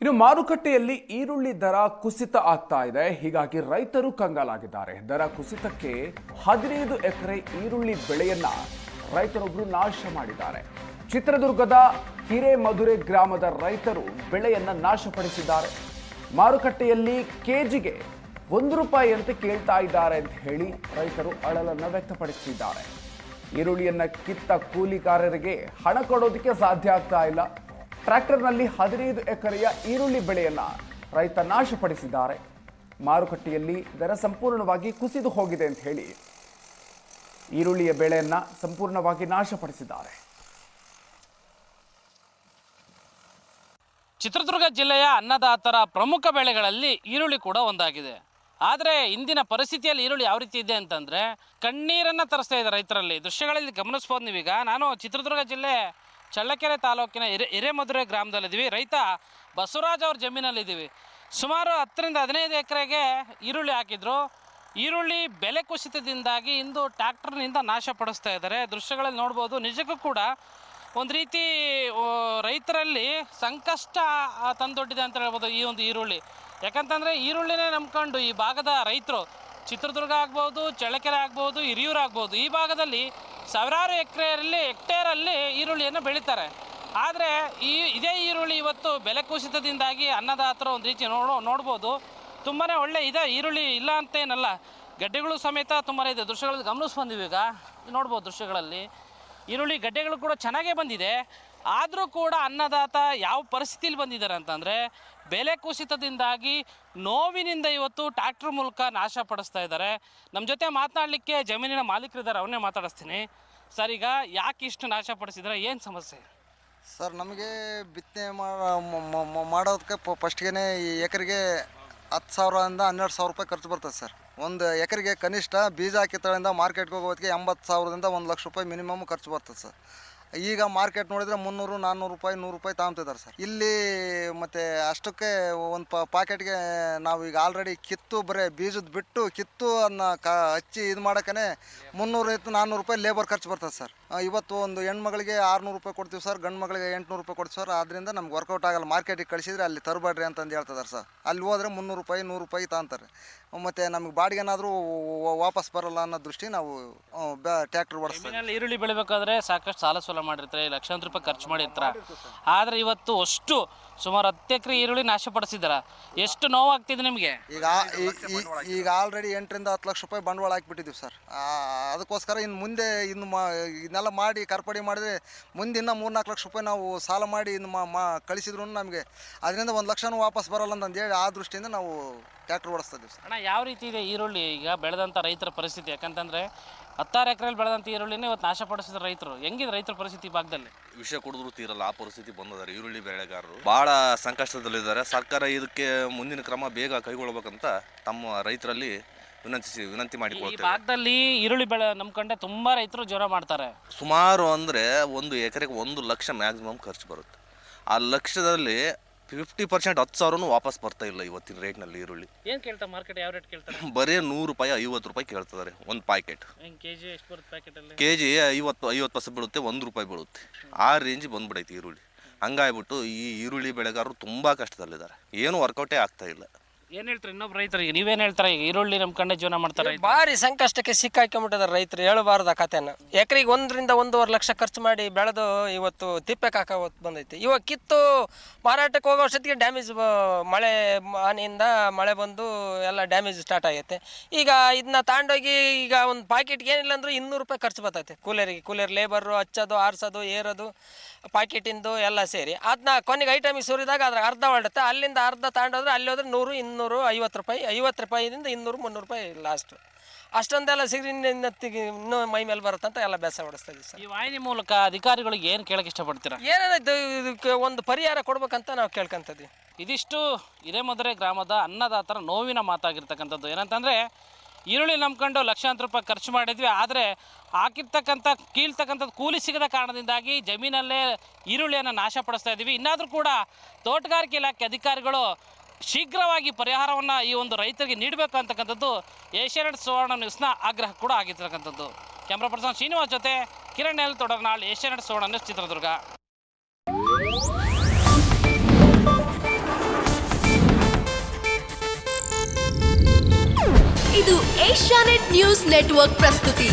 ಇನ್ನು ಮಾರುಕಟ್ಟೆಯಲ್ಲಿ ಈರುಳ್ಳಿ ದರ ಕುಸಿತ ಆಗ್ತಾ ಇದೆ. ಹೀಗಾಗಿ ರೈತರು ಕಂಗಾಲಾಗಿದ್ದಾರೆ. ದರ ಕುಸಿತಕ್ಕೆ 15 ಎಕರೆ ಈರುಳ್ಳಿ ಬೆಳೆಯನ್ನ ರೈತರೊಬ್ಬರು ನಾಶ ಮಾಡಿದ್ದಾರೆ. ಚಿತ್ರದುರ್ಗದ ಹಿರೇಮಧುರೆ ಗ್ರಾಮದ ರೈತರು ಬೆಳೆಯನ್ನ ನಾಶಪಡಿಸಿದ್ದಾರೆ. ಮಾರುಕಟ್ಟೆಯಲ್ಲಿ ಕೆಜಿಗೆ ₹1 ಅಂತ ಕೇಳ್ತಾ ಇದ್ದಾರೆ ಅಂತ ಹೇಳಿ ರೈತರು ಅಳಲನ್ನ ವ್ಯಕ್ತಪಡಿಸುತ್ತಿದ್ದಾರೆ. ಈರುಳ್ಳಿಯನ್ನ ಕಿತ್ತ ಕೂಲಿಕಾರರಿಗೆ ಹಣ ಕೊಡೋದಕ್ಕೆ ಸಾಧ್ಯ ಆಗ್ತಾ ಇಲ್ಲ. ಟ್ರ್ಯಾಕ್ಟರ್ನಲ್ಲಿ 15 ಎಕರೆಯ ಈರುಳ್ಳಿ ಬೆಳೆಯನ್ನ ರೈತ ನಾಶಪಡಿಸಿದ್ದಾರೆ. ಮಾರುಕಟ್ಟೆಯಲ್ಲಿ ದರ ಸಂಪೂರ್ಣವಾಗಿ ಕುಸಿದು ಹೋಗಿದೆ ಅಂತ ಹೇಳಿ ಈರುಳ್ಳಿಯ ಬೆಳೆಯನ್ನ ಸಂಪೂರ್ಣವಾಗಿ ನಾಶಪಡಿಸಿದ್ದಾರೆ. ಚಿತ್ರದುರ್ಗ ಜಿಲ್ಲೆಯ ಅನ್ನದಾತರ ಪ್ರಮುಖ ಬೆಳೆಗಳಲ್ಲಿ ಈರುಳ್ಳಿ ಕೂಡ ಒಂದಾಗಿದೆ. ಆದರೆ ಇಂದಿನ ಪರಿಸ್ಥಿತಿಯಲ್ಲಿ ಈರುಳ್ಳಿ ಯಾವ ರೀತಿ ಇದೆ ಅಂತಂದರೆ ಕಣ್ಣೀರನ್ನು ತರಿಸ್ತಾ ಇದೆ ರೈತರಲ್ಲಿ. ದೃಶ್ಯಗಳಲ್ಲಿ ಗಮನಿಸ್ಬೋದು ನೀವೀಗ. ನಾನು ಚಿತ್ರದುರ್ಗ ಜಿಲ್ಲೆ ಚಳ್ಳಕೆರೆ ತಾಲೂಕಿನ ಹಿರೇಮಧುರೆ ಗ್ರಾಮದಲ್ಲಿದ್ದೀವಿ. ರೈತ ಬಸವರಾಜ್ ಅವ್ರ ಜಮೀನಲ್ಲಿದ್ದೀವಿ. ಸುಮಾರು 10 ರಿಂದ 15 ಎಕರೆಗೆ ಈರುಳ್ಳಿ ಹಾಕಿದ್ರು. ಈರುಳ್ಳಿ ಬೆಲೆ ಕುಸಿತದಿಂದಾಗಿ ಇಂದು ಟ್ರ್ಯಾಕ್ಟರ್ನಿಂದ ನಾಶಪಡಿಸ್ತಾ ಇದ್ದಾರೆ. ದೃಶ್ಯಗಳಲ್ಲಿ ನೋಡ್ಬೋದು. ನಿಜಕ್ಕೂ ಕೂಡ ಒಂದು ರೀತಿ ರೈತರಲ್ಲಿ ಸಂಕಷ್ಟ ತಂದೊಡ್ಡಿದೆ ಅಂತ ಹೇಳ್ಬೋದು ಈ ಒಂದು ಈರುಳ್ಳಿ. ಯಾಕಂತಂದರೆ ಈರುಳ್ಳಿನೇ ನಂಬ್ಕೊಂಡು ಈ ಭಾಗದ ರೈತರು, ಚಿತ್ರದುರ್ಗ ಆಗ್ಬೋದು, ಚಳ್ಳಕೆರೆ ಆಗ್ಬೋದು, ಹಿರಿಯೂರು ಆಗ್ಬೋದು, ಈ ಭಾಗದಲ್ಲಿ ಸಾವಿರಾರು ಹೆಕ್ಟೇರಲ್ಲಿ ಈರುಳ್ಳಿಯನ್ನು ಬೆಳೀತಾರೆ. ಆದರೆ ಇದೇ ಈರುಳ್ಳಿ ಇವತ್ತು ಬೆಲೆ ಕುಸಿತದಿಂದಾಗಿ ಅನ್ನದಾತರು ಒಂದು ರೀತಿ ನೋಡ್ಬೋದು. ತುಂಬಾ ಒಳ್ಳೆ ಇದೆ ಈರುಳ್ಳಿ, ಇಲ್ಲ ಅಂತೇನಲ್ಲ, ಗಡ್ಡೆಗಳು ಸಮೇತ ತುಂಬಾ ಇದೆ. ದೃಶ್ಯಗಳಲ್ಲಿ ಗಮನಿಸ್ಬಂದಿವಿ. ಈಗ ನೋಡ್ಬೋದು ದೃಶ್ಯಗಳಲ್ಲಿ ಈರುಳ್ಳಿ ಗಡ್ಡೆಗಳು ಕೂಡ ಚೆನ್ನಾಗೇ ಬಂದಿದೆ. ಆದರೂ ಕೂಡ ಅನ್ನದಾತ ಯಾವ ಪರಿಸ್ಥಿತಿಯಲ್ಲಿ ಬಂದಿದ್ದಾರೆ ಅಂತಂದರೆ ಬೆಲೆ ಕುಸಿತದಿಂದಾಗಿ ನೋವಿನಿಂದ ಇವತ್ತು ಟ್ರ್ಯಾಕ್ಟರ್ ಮೂಲಕ ನಾಶಪಡಿಸ್ತಾ ಇದ್ದಾರೆ. ನಮ್ಮ ಜೊತೆ ಮಾತನಾಡಲಿಕ್ಕೆ ಜಮೀನಿನ ಮಾಲೀಕರಿದ್ದಾರೆ, ಅವನ್ನೇ ಮಾತಾಡಿಸ್ತೀನಿ. ಸರ್, ಈಗ ಯಾಕೆ ಇಷ್ಟು ನಾಶಪಡಿಸಿದ್ರೆ, ಏನು ಸಮಸ್ಯೆ? ಸರ್, ನಮಗೆ ಬಿತ್ತನೆ ಮಾಡೋದಕ್ಕೆ ಫಸ್ಟ್ಗೆ ಎಕರೆಗೆ 10,000ರಿಂದ 12,000 ಖರ್ಚು ಬರ್ತದೆ ಸರ್. ಒಂದು ಎಕರೆಗೆ ಕನಿಷ್ಠ ಬೀಜ ಹಾಕಿತ್ತಳಿಂದ ಮಾರ್ಕೆಟ್ಗೆ ಹೋಗೋದಕ್ಕೆ 80,000ದಿಂದ ₹1,00,000 ಮಿನಿಮಮ್ ಖರ್ಚು ಬರ್ತದೆ ಸರ್. ಈಗ ಮಾರ್ಕೆಟ್ ನೋಡಿದರೆ ₹300, ₹400, ₹100 ತಗೊಂತಿದ್ದಾರೆ ಸರ್ ಇಲ್ಲಿ. ಮತ್ತು ಅಷ್ಟಕ್ಕೆ ಒಂದು ಪಾಕೆಟ್ಗೆ ನಾವು ಈಗ ಆಲ್ರೆಡಿ ಕಿತ್ತು ಬರೀ ಬೀಜದ ಬಿಟ್ಟು ಕಿತ್ತು ಅದನ್ನ ಹಚ್ಚಿ ಇದು ಮಾಡೋಕ್ಕೇ ₹300-400 ಲೇಬರ್ ಖರ್ಚು ಬರ್ತದೆ ಸರ್. ಇವತ್ತು ಒಂದು ಹೆಣ್ಮಗಳಿಗೆ ₹600 ಕೊಡ್ತೀವಿ ಸರ್, ಗಂಡು ಮಗಳಿಗೆ ₹800 ಕೊಡ್ತೀವಿ ಸರ್. ಆದ್ದರಿಂದ ನಮ್ಗೆ ವರ್ಕೌಟ್ ಆಗಲ್ಲ. ಮಾರ್ಕೆಟಿಗೆ ಕಳಿಸಿದ್ರೆ ಅಲ್ಲಿ ತರಬೇಡ್ರಿ ಅಂತಂದು ಹೇಳ್ತಿದ್ದಾರೆ ಸರ್. ಅಲ್ಲಿ ಹೋದರೆ ₹300, ₹100 ತಗೊಂತಾರೆ. ಮತ್ತು ನಮಗೆ ಬಾಡಿಗೆನಾದರೂ ವಾಪಸ್ ಬರಲ್ಲ ಅನ್ನೋ ದೃಷ್ಟಿ ನಾವು ಟ್ರ್ಯಾಕ್ಟರ್ ಓಡಿಸ್ತೀವಿ. ಈರುಳ್ಳಿ ಬೆಳಿಬೇಕಾದ್ರೆ ಸಾಕಷ್ಟು ಸಾಲ ಸೋಲ ಮಾಡಿರ್ತಾರೆ, ಲಕ್ಷಾಂತರ ರೂಪಾಯಿ ಖರ್ಚು ಮಾಡಿರ್ತಾರೆ. ಆದರೆ ಇವತ್ತು ಅಷ್ಟು ಸುಮಾರು 10 ಎಕರೆ ಈರುಳ್ಳಿ ನಾಶಪಡಿಸಿದಾರೆ. ಎಷ್ಟು ನೋವಾಗ್ತಿದೆ ನಿಮಗೆ? ಈಗ ಆಲ್ರೆಡಿ 8 ರಿಂದ 10 ಲಕ್ಷ ರೂಪಾಯಿ ಬಂಡವಾಳ ಹಾಕಿಬಿಟ್ಟಿದ್ದೀವಿ ಸರ್. ಅದಕ್ಕೋಸ್ಕರ ಇನ್ನು ಮುಂದೆ ಇದನ್ನೆಲ್ಲ ಮಾಡಿ ಕರ್ಪಡಿ ಮಾಡಿದ್ರೆ ಮುಂದೆ ಇನ್ನೂ 3-4 ಲಕ್ಷ ರೂಪಾಯಿ ನಾವು ಸಾಲ ಮಾಡಿ ಕಳಿಸಿದ್ರು ನಮಗೆ ಅದರಿಂದ 1 ಲಕ್ಷನೂ ವಾಪಸ್ ಬರೋಲ್ಲ ಅಂತಂದೇಳಿ ಆ ದೃಷ್ಟಿಯಿಂದ ನಾವು ಟ್ರ್ಯಾಕ್ಟರ್ ಓಡಿಸ್ತಾ ಇದ್ದೀವಿ ಸರ್. ಅಣ್ಣ, ಯಾವ ರೀತಿ ಇದೆ ಈರುಳ್ಳಿ ಈಗ ಬೆಳೆದಂಥ ರೈತರ ಪರಿಸ್ಥಿತಿ? ಯಾಕಂತಂದರೆ 16 ಎಕರೆಯಲ್ಲಿ ಬೆಳೆದಂಥ ಈರುಳ್ಳಿನೇ ಇವತ್ತು ನಾಶಪಡಿಸಿದ ರೈತರು. ಹೆಂಗಿದೆ ರೈತರ ಪರಿಸ್ಥಿತಿ ಭಾಗದಲ್ಲಿ? ವಿಷಯ ಕುಡಿದ್ರು ತೀರಲ್ಲ ಆ ಪರಿಸ್ಥಿತಿ ಬಂದಿದ್ದಾರೆ. ಈರುಳ್ಳಿ ಬೆಳೆಗಾರರು ಭಾಳ ಸಂಕಷ್ಟದಲ್ಲಿದ್ದಾರೆ. ಸರ್ಕಾರ ಇದಕ್ಕೆ ಮುಂದಿನ ಕ್ರಮ ಬೇಗ ಕೈಗೊಳ್ಳಬೇಕಂತ ತಮ್ಮ ರೈತರಲ್ಲಿ ವಿನಂತಿ ಮಾಡಿಕೊಳ್ತಾರೆ. ಈ ಭಾಗದಲ್ಲಿ ಈರುಳ್ಳಿ ಬೆಳೆ ನಂಬ್ಕೊಂಡೆ ತುಂಬ ರೈತರು ಜೀವನ ಮಾಡ್ತಾರೆ. ಸುಮಾರು ಅಂದರೆ 1 ಎಕರೆಗೆ 1 ಲಕ್ಷ ಮ್ಯಾಕ್ಸಿಮಮ್ ಖರ್ಚು ಬರುತ್ತೆ. ಆ ಲಕ್ಷದಲ್ಲಿ 50% 10,000 ವಾಪಸ್ ಬರ್ತಾ ಇಲ್ಲ ಇವತ್ತಿನ ರೇಟ್ನಲ್ಲಿ. ಈರುಳ್ಳಿ ಏನು ಕೇಳ್ತಾರೆ ಮಾರ್ಕೆಟ್? ಯಾವ ರೇಟ್ ಕೇಳ್ತಾರೆ? ಬರೀ ₹100, ₹50 ಕೇಳ್ತಿದ್ದಾರೆ ಒಂದು ಪ್ಯಾಕೆಟ್. ಕೆಜಿ ಎಷ್ಟು ಬರುತ್ತೆ ಪ್ಯಾಕೆಟಲ್ಲಿ? ಕೆಜಿ 50 ಬೀಳುತ್ತೆ, ₹1 ಬೀಳುತ್ತೆ. ಆ ರೇಂಜ್ ಬಂದ್ಬಿಡೈತೆ ಈರುಳ್ಳಿ. ಹಂಗಾಗ್ಬಿಟ್ಟು ಈ ಈರುಳ್ಳಿ ಬೆಳೆಗಾರರು ತುಂಬ ಕಷ್ಟದಲ್ಲಿದ್ದಾರೆ. ಏನು ವರ್ಕೌಟೇ ಆಗ್ತಾ ಇಲ್ಲ. ಏನು ಹೇಳ್ತಾರೆ ಇನ್ನೊಬ್ಬ ರೈತರಿಗೆ? ನೀವೇನು ಹೇಳ್ತಾರೆ? ಈಗ ಈರುಳ್ಳಿ ನಂಬ್ಕೊಂಡೆ ಜೀವನ ಮಾಡ್ತಾರೆ. ಭಾರಿ ಸಂಕಷ್ಟಕ್ಕೆ ಸಿಕ್ಕಾಕೊಂಡ್ಬಿಟ್ಟಿದ್ದಾರೆ ರೈತರು. ಹೇಳಬಾರ್ದ ಕಥೆನ. ಎಕರೆಗೆ 1 ರಿಂದ 1.5 ಲಕ್ಷ ಖರ್ಚು ಮಾಡಿ ಬೆಳೆದು ಇವತ್ತು ತಿಪ್ಪೆಗೆ ಹಾಕೋ ಬಂದೈತಿ. ಇವಾಗ ಕಿತ್ತು ಮಾರಾಟಕ್ಕೆ ಹೋಗೋ ಅಷ್ಟೊತ್ತಿಗೆ ಡ್ಯಾಮೇಜ್, ಮಳೆ ಹಾನಿಯಿಂದ ಮಳೆ ಬಂದು ಎಲ್ಲ ಡ್ಯಾಮೇಜ್ ಸ್ಟಾರ್ಟ್ ಆಗೈತೆ. ಈಗ ಇದನ್ನ ತಗೊಂಡೋಗಿ ಈಗ ಒಂದು ಪ್ಯಾಕೆಟ್ಗೆ ಏನಿಲ್ಲ ಅಂದರೂ ₹200 ಖರ್ಚು ಬರ್ತೈತೆ. ಕೂಲರ್ ಲೇಬರು, ಹಚ್ಚೋದು, ಆರಿಸೋದು, ಏರೋದು, ಪ್ಯಾಕೆಟಿಂದು ಎಲ್ಲ ಸೇರಿ ಅದನ್ನ ಕೊನೆಗೆ ಐಟಮಿಗೆ ಸುರಿದಾಗ ಅದ್ರ ಅರ್ಧ ಹೊರಡುತ್ತೆ. ಅಲ್ಲಿಂದ ಅರ್ಧ ತಗೊಂಡೋದ್ರೆ ಅಲ್ಲಿ ಹೋದ್ರೆ ₹100, ₹200, ₹50, ₹50ದಿಂದ ₹200 ಲಾಸ್ಟು. ಅಷ್ಟೊಂದೆಲ್ಲ ಸಿಗ್ರಿ ಇನ್ನೂ ಮೈ ಮೇಲೆ ಬರುತ್ತಂತ ಎಲ್ಲ ಬೇಸ ಹೊಡಿಸ್ತಾ ಇದ್ದೀವಿ ಸರ್. ಈ ವಾಹಿನಿ ಮೂಲಕ ಅಧಿಕಾರಿಗಳಿಗೆ ಏನು ಕೇಳಕ್ಕೆ ಇಷ್ಟಪಡ್ತೀರಾ? ಏನಾದ್ರು ಇದಕ್ಕೆ ಒಂದು ಪರಿಹಾರ ಕೊಡ್ಬೇಕಂತ ನಾವು ಕೇಳ್ಕೊಂತಿದ್ವಿ. ಇದಿಷ್ಟು ಹಿರೇಮಧುರೆ ಗ್ರಾಮದ ಅನ್ನದಾತರ ನೋವಿನ ಮಾತಾಗಿರ್ತಕ್ಕಂಥದ್ದು. ಏನಂತಂದರೆ ಈರುಳ್ಳಿ ನಂಬ್ಕೊಂಡು ಲಕ್ಷಾಂತರ ರೂಪಾಯಿ ಖರ್ಚು ಮಾಡಿದ್ವಿ. ಆದರೆ ಕೀಳ್ತಕ್ಕಂಥದ್ದು ಕೂಲಿ ಸಿಗದ ಕಾರಣದಿಂದಾಗಿ ಜಮೀನಲ್ಲೇ ಈರುಳ್ಳಿಯನ್ನು ನಾಶಪಡಿಸ್ತಾ ಇದ್ದೀವಿ. ಇನ್ನಾದರೂ ಕೂಡ ತೋಟಗಾರಿಕೆ ಇಲಾಖೆ ಅಧಿಕಾರಿಗಳು ಶೀಘ್ರವಾಗಿ ಪರಿಹಾರವನ್ನು ಈ ಒಂದು ರೈತರಿಗೆ ನೀಡಬೇಕು ಅಂತಕ್ಕಂಥದ್ದು ಏಷ್ಯಾನೆಟ್ ಸುವರ್ಣ ನ್ಯೂಸ್ನ ಆಗ್ರಹ ಕೂಡ ಆಗಿರ್ತಕ್ಕಂಥದ್ದು. ಕ್ಯಾಮ್ರಾ ಪರ್ಸನ್ ಶ್ರೀನಿವಾಸ್ ಜೊತೆ ಕಿರಣ್ ಎಲ್ ತೊಡಗನಾಳ್, ಏಷ್ಯಾನೆಟ್ ಸುವರ್ಣ ನ್ಯೂಸ್, ಚಿತ್ರದುರ್ಗ. ಇದು ಏಷ್ಯಾನೆಟ್ ನ್ಯೂಸ್ ನೆಟ್ವರ್ಕ್ ಪ್ರಸ್ತುತಿ.